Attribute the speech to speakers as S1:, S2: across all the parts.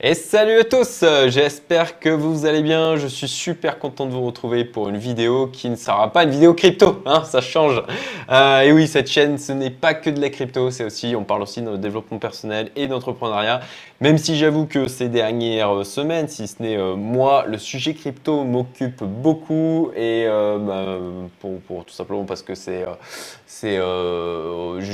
S1: Et salut à tous, j'espère que vous allez bien. Je suis super content de vous retrouver pour une vidéo qui ne sera pas une vidéo crypto, hein, ça change. Et oui, cette chaîne, ce n'est pas que de la crypto, on parle aussi de notre développement personnel et d'entrepreneuriat. Même si j'avoue que ces dernières semaines, si ce n'est moi, le sujet crypto m'occupe beaucoup et pour tout simplement parce que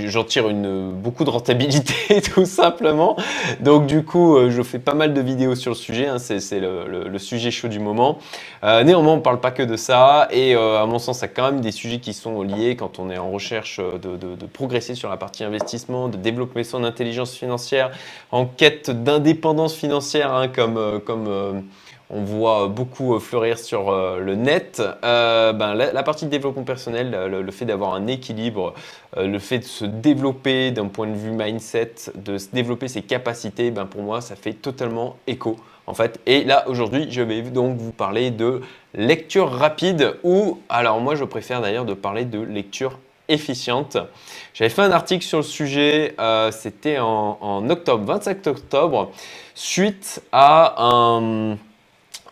S1: j'en tire beaucoup de rentabilité tout simplement. Donc du coup, je fais pas mal de vidéos sur le sujet, hein, c'est le sujet chaud du moment. Néanmoins, on ne parle pas que de ça et à mon sens, il y a quand même des sujets qui sont liés quand on est en recherche de progresser sur la partie investissement, de développer son intelligence financière, en quête d'indépendance financière, hein, comme on voit beaucoup fleurir sur le net. La partie de développement personnel, le fait d'avoir un équilibre, le fait de se développer d'un point de vue mindset, de se développer ses capacités, pour moi, ça fait totalement écho en fait. Et là, aujourd'hui, je vais donc vous parler de lecture rapide ou, alors moi, je préfère d'ailleurs de parler de lecture efficiente. J'avais fait un article sur le sujet, c'était en octobre, 25 octobre, suite à un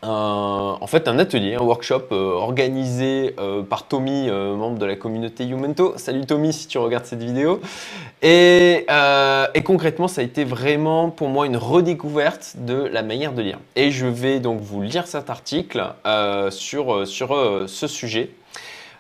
S1: atelier, un workshop organisé par Tommy, membre de la communauté Youmento. Salut Tommy si tu regardes cette vidéo. Et concrètement, ça a été vraiment pour moi une redécouverte de la manière de lire. Et je vais donc vous lire cet article sur ce sujet.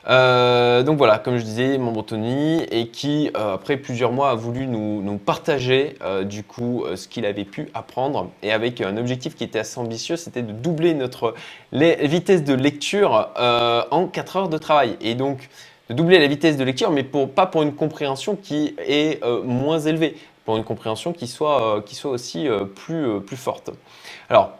S1: Donc voilà, comme je disais, membre Tony et qui, après plusieurs mois, a voulu nous partager du coup ce qu'il avait pu apprendre et avec un objectif qui était assez ambitieux, c'était de doubler notre vitesse de lecture en 4 heures de travail. Et donc, de doubler la vitesse de lecture, mais pas pour une compréhension qui est moins élevée, pour une compréhension qui soit aussi plus forte. Alors,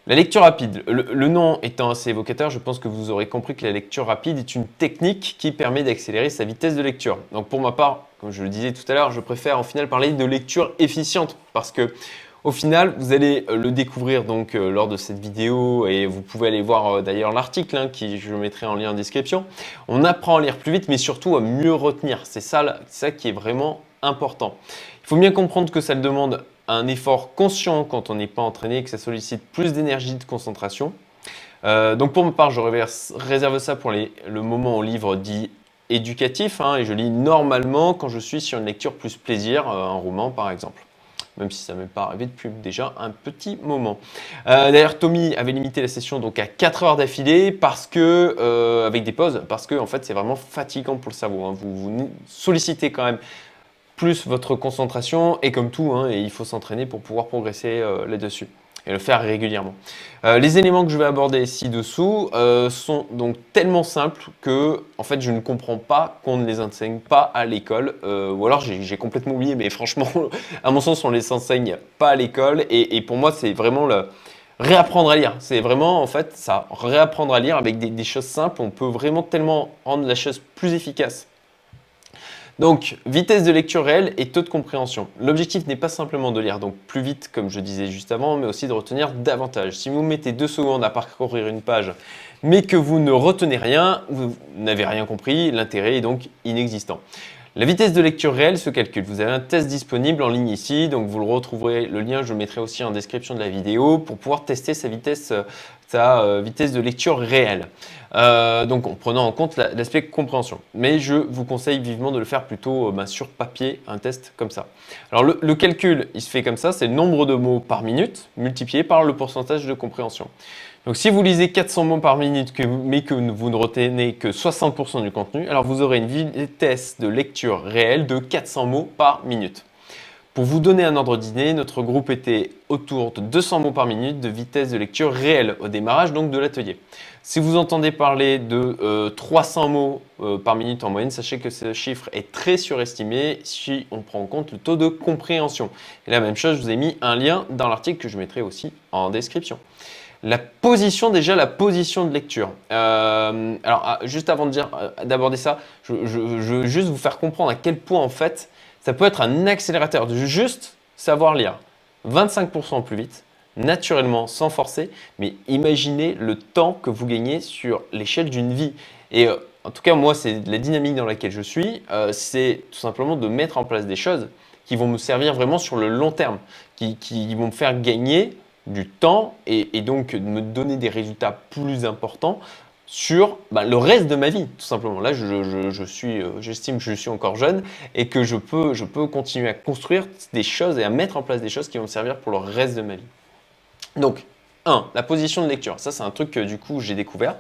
S1: la lecture rapide, le nom étant assez évocateur, je pense que vous aurez compris que la lecture rapide est une technique qui permet d'accélérer sa vitesse de lecture. Donc pour ma part, comme je le disais tout à l'heure, je préfère en final parler de lecture efficiente parce que au final, vous allez le découvrir donc lors de cette vidéo et vous pouvez aller voir d'ailleurs l'article qui je mettrai en lien en description. On apprend à lire plus vite mais surtout à mieux retenir. C'est ça qui est vraiment important. Il faut bien comprendre que ça demande un effort conscient quand on n'est pas entraîné et que ça sollicite plus d'énergie de concentration. Donc pour ma part, je réserve ça pour le moment au livre dit éducatif et je lis normalement quand je suis sur une lecture plus plaisir, un roman par exemple. Même si ça ne m'est pas arrivé depuis déjà un petit moment. D'ailleurs, Tommy avait limité la session donc à 4 heures d'affilée parce que, avec des pauses, parce que en fait, c'est vraiment fatigant pour le cerveau. Vous sollicitez quand même plus votre concentration et comme tout, et il faut s'entraîner pour pouvoir progresser là-dessus et le faire régulièrement. Les éléments que je vais aborder ci-dessous sont donc tellement simples que en fait je ne comprends pas qu'on ne les enseigne pas à l'école ou alors j'ai complètement oublié, mais franchement à mon sens on les enseigne pas à l'école et pour moi c'est vraiment le réapprendre à lire. C'est vraiment en fait ça, réapprendre à lire avec des choses simples, on peut vraiment tellement rendre la chose plus efficace. Donc, vitesse de lecture réelle et taux de compréhension. L'objectif n'est pas simplement de lire donc plus vite, comme je disais juste avant, mais aussi de retenir davantage. Si vous mettez 2 secondes à parcourir une page, mais que vous ne retenez rien, vous n'avez rien compris, l'intérêt est donc inexistant. La vitesse de lecture réelle se calcule. Vous avez un test disponible en ligne ici, donc vous le retrouverez, le lien je le mettrai aussi en description de la vidéo pour pouvoir tester sa vitesse de lecture réelle. Donc en prenant en compte l'aspect compréhension. Mais je vous conseille vivement de le faire plutôt sur papier, un test comme ça. Alors le calcul, il se fait comme ça, c'est le nombre de mots par minute multiplié par le pourcentage de compréhension. Donc si vous lisez 400 mots par minute mais que vous ne retenez que 60% du contenu, alors vous aurez une vitesse de lecture réelle de 400 mots par minute. Pour vous donner un ordre d'idée, notre groupe était autour de 200 mots par minute de vitesse de lecture réelle au démarrage donc de l'atelier. Si vous entendez parler de 300 mots par minute en moyenne, sachez que ce chiffre est très surestimé si on prend en compte le taux de compréhension. Et la même chose, je vous ai mis un lien dans l'article que je mettrai aussi en description. La position de lecture. Juste avant d'aborder ça, je veux juste vous faire comprendre à quel point en fait ça peut être un accélérateur de juste savoir lire 25% plus vite, naturellement, sans forcer, mais imaginez le temps que vous gagnez sur l'échelle d'une vie. Et en tout cas, moi, c'est la dynamique dans laquelle je suis, c'est tout simplement de mettre en place des choses qui vont me servir vraiment sur le long terme, qui vont me faire gagner du temps et donc de me donner des résultats plus importants sur le reste de ma vie, tout simplement. Là, j'estime que je suis encore jeune et que je peux continuer à construire des choses et à mettre en place des choses qui vont me servir pour le reste de ma vie. Donc, 1. La position de lecture. Ça, c'est un truc que du coup, j'ai découvert.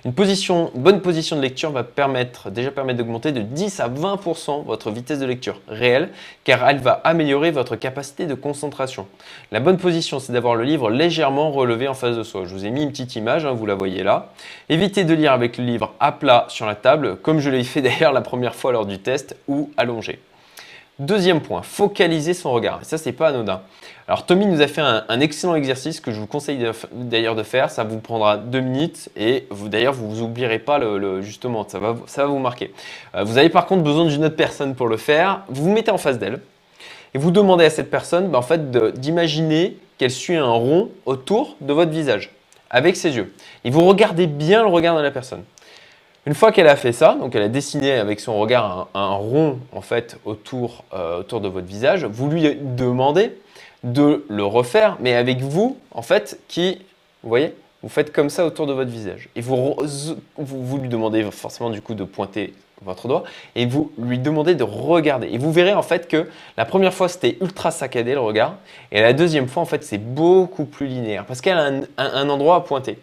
S1: Une bonne position de lecture va permettre d'augmenter de 10 à 20% votre vitesse de lecture réelle, car elle va améliorer votre capacité de concentration. La bonne position, c'est d'avoir le livre légèrement relevé en face de soi. Je vous ai mis une petite image, vous la voyez là. Évitez de lire avec le livre à plat sur la table, comme je l'ai fait d'ailleurs la première fois lors du test, ou allongé. Deuxième point, focaliser son regard. Et ça, c'est pas anodin. Alors, Tommy nous a fait un excellent exercice que je vous conseille d'ailleurs de faire. Ça vous prendra 2 minutes et d'ailleurs, vous n'oublierez pas justement, ça va vous marquer. Vous avez par contre besoin d'une autre personne pour le faire. Vous vous mettez en face d'elle et vous demandez à cette personne en fait, d'imaginer qu'elle suit un rond autour de votre visage avec ses yeux. Et vous regardez bien le regard de la personne. Une fois qu'elle a fait ça, donc elle a dessiné avec son regard un rond en fait autour de votre visage, vous lui demandez de le refaire, mais avec vous en fait vous voyez, vous faites comme ça autour de votre visage. Et vous lui demandez forcément du coup de pointer votre doigt et vous lui demandez de regarder. Et vous verrez en fait que la première fois c'était ultra saccadé le regard et la deuxième fois en fait c'est beaucoup plus linéaire parce qu'elle a un endroit à pointer.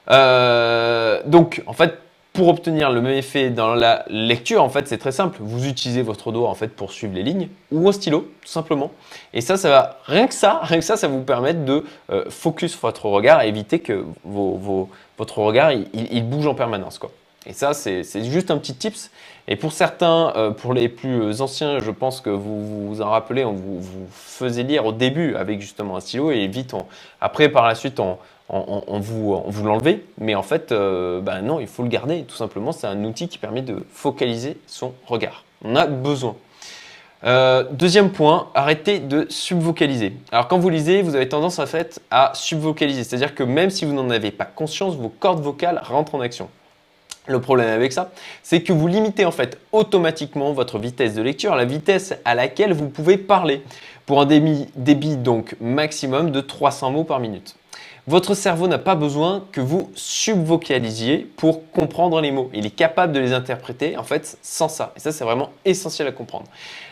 S1: Donc en fait, pour obtenir le même effet dans la lecture, en fait, c'est très simple. Vous utilisez votre doigt en fait pour suivre les lignes ou un stylo, tout simplement. Et ça va rien que ça, ça vous permettre de focus votre regard et éviter que votre regard il bouge en permanence, quoi. Et ça, c'est juste un petit tips. Et pour certains, pour les plus anciens, je pense que vous vous en rappelez, on vous faisait lire au début avec justement un stylo et vite, après par la suite, on vous l'enlevez, mais en fait, non, il faut le garder. Tout simplement, c'est un outil qui permet de focaliser son regard. On a besoin. Deuxième point, arrêtez de subvocaliser. Alors, quand vous lisez, vous avez tendance en fait à subvocaliser. C'est-à-dire que même si vous n'en avez pas conscience, vos cordes vocales rentrent en action. Le problème avec ça, c'est que vous limitez en fait automatiquement votre vitesse de lecture, la vitesse à laquelle vous pouvez parler, pour un débit donc maximum de 300 mots par minute. Votre cerveau n'a pas besoin que vous subvocalisiez pour comprendre les mots. Il est capable de les interpréter en fait sans ça. Et ça, c'est vraiment essentiel à comprendre.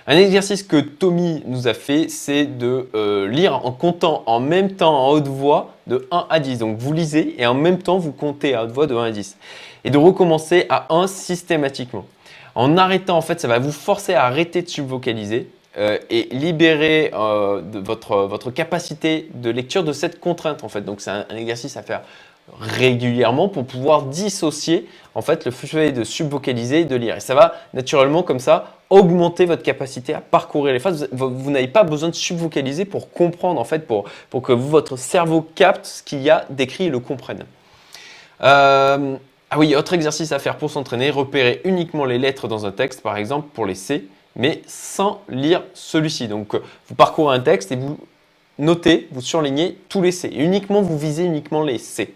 S1: Un exercice que Tommy nous a fait, c'est de lire en comptant en même temps en haute voix de 1 à 10. Donc vous lisez et en même temps vous comptez à haute voix de 1 à 10. Et de recommencer à 1 systématiquement. En arrêtant, en fait, ça va vous forcer à arrêter de subvocaliser et libérer votre capacité de lecture de cette contrainte, en fait. Donc, c'est un exercice à faire régulièrement pour pouvoir dissocier en fait le fait de subvocaliser et de lire. Et ça va naturellement comme ça augmenter votre capacité à parcourir les phrases. Vous n'avez pas besoin de subvocaliser pour comprendre en fait, pour que votre cerveau capte ce qu'il y a décrit et le comprenne. Ah oui, autre exercice à faire pour s'entraîner, repérer uniquement les lettres dans un texte, par exemple pour les C, mais sans lire celui-ci. Donc, vous parcourez un texte et vous notez, vous surlignez tous les C. Et uniquement, vous visez uniquement les C.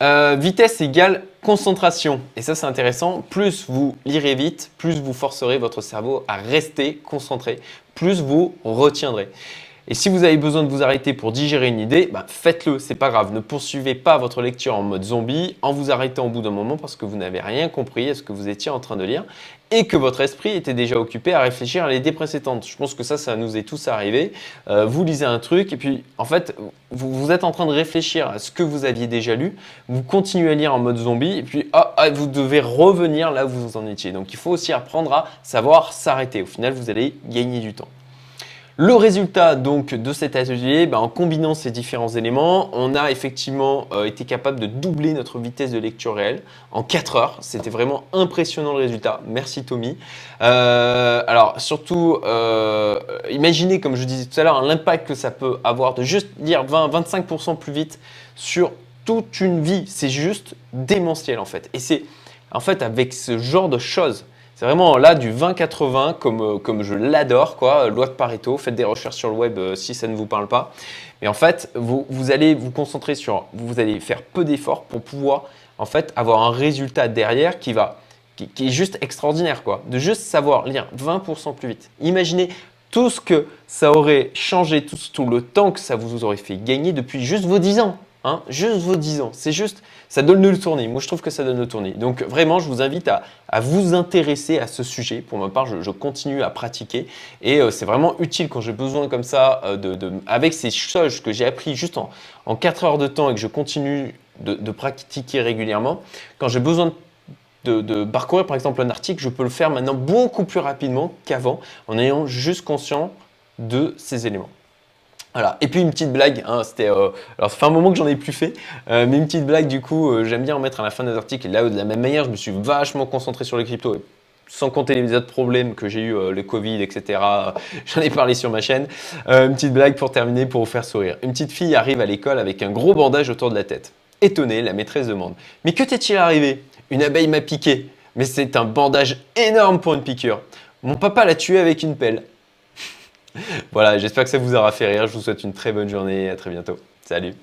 S1: Vitesse égale concentration. Et ça, c'est intéressant. Plus vous lirez vite, plus vous forcerez votre cerveau à rester concentré, plus vous retiendrez. Et si vous avez besoin de vous arrêter pour digérer une idée, faites-le, c'est pas grave. Ne poursuivez pas votre lecture en mode zombie en vous arrêtant au bout d'un moment parce que vous n'avez rien compris à ce que vous étiez en train de lire et que votre esprit était déjà occupé à réfléchir à l'idée précédente. Je pense que ça nous est tous arrivé. Vous lisez un truc et puis en fait, vous êtes en train de réfléchir à ce que vous aviez déjà lu. Vous continuez à lire en mode zombie et puis vous devez revenir là où vous en étiez. Donc il faut aussi apprendre à savoir s'arrêter. Au final, vous allez gagner du temps. Le résultat donc de cet atelier, en combinant ces différents éléments, on a effectivement été capable de doubler notre vitesse de lecture réelle en 4 heures. C'était vraiment impressionnant le résultat. Merci Tommy. Alors surtout, imaginez comme je disais tout à l'heure l'impact que ça peut avoir de juste lire 20-25% plus vite sur toute une vie. C'est juste démentiel en fait. Et c'est en fait avec ce genre de choses. C'est vraiment là du 20-80 comme je l'adore, quoi. Loi de Pareto, faites des recherches sur le web si ça ne vous parle pas. Mais en fait, vous allez vous concentrer sur, vous allez faire peu d'efforts pour pouvoir en fait avoir un résultat derrière qui est juste extraordinaire, quoi. De juste savoir lire 20% plus vite. Imaginez tout ce que ça aurait changé, tout le temps que ça vous aurait fait gagner depuis juste vos 10 ans. Hein, juste vos 10 ans. C'est juste, ça donne le tournis. Moi, je trouve que ça donne le tournis. Donc, vraiment, je vous invite à vous intéresser à ce sujet. Pour ma part, je continue à pratiquer et c'est vraiment utile quand j'ai besoin comme ça, avec ces choses que j'ai appris juste en 4 heures de temps et que je continue de pratiquer régulièrement. Quand j'ai besoin de parcourir par exemple un article, je peux le faire maintenant beaucoup plus rapidement qu'avant en ayant juste conscience de ces éléments. Voilà. Et puis une petite blague, hein, alors ça fait un moment que j'en ai plus fait, mais une petite blague du coup, j'aime bien en mettre à la fin des articles et là de la même manière je me suis vachement concentré sur les cryptos. Sans compter les autres problèmes que j'ai eu, le Covid, etc. J'en ai parlé sur ma chaîne. Une petite blague pour terminer, pour vous faire sourire. Une petite fille arrive à l'école avec un gros bandage autour de la tête. Étonnée, la maîtresse demande: « Mais que t'est-il arrivé ? » « Une abeille m'a piqué. Mais c'est un bandage énorme pour une piqûre. Mon papa l'a tué avec une pelle. » Voilà, j'espère que ça vous aura fait rire. Je vous souhaite une très bonne journée et à très bientôt. Salut!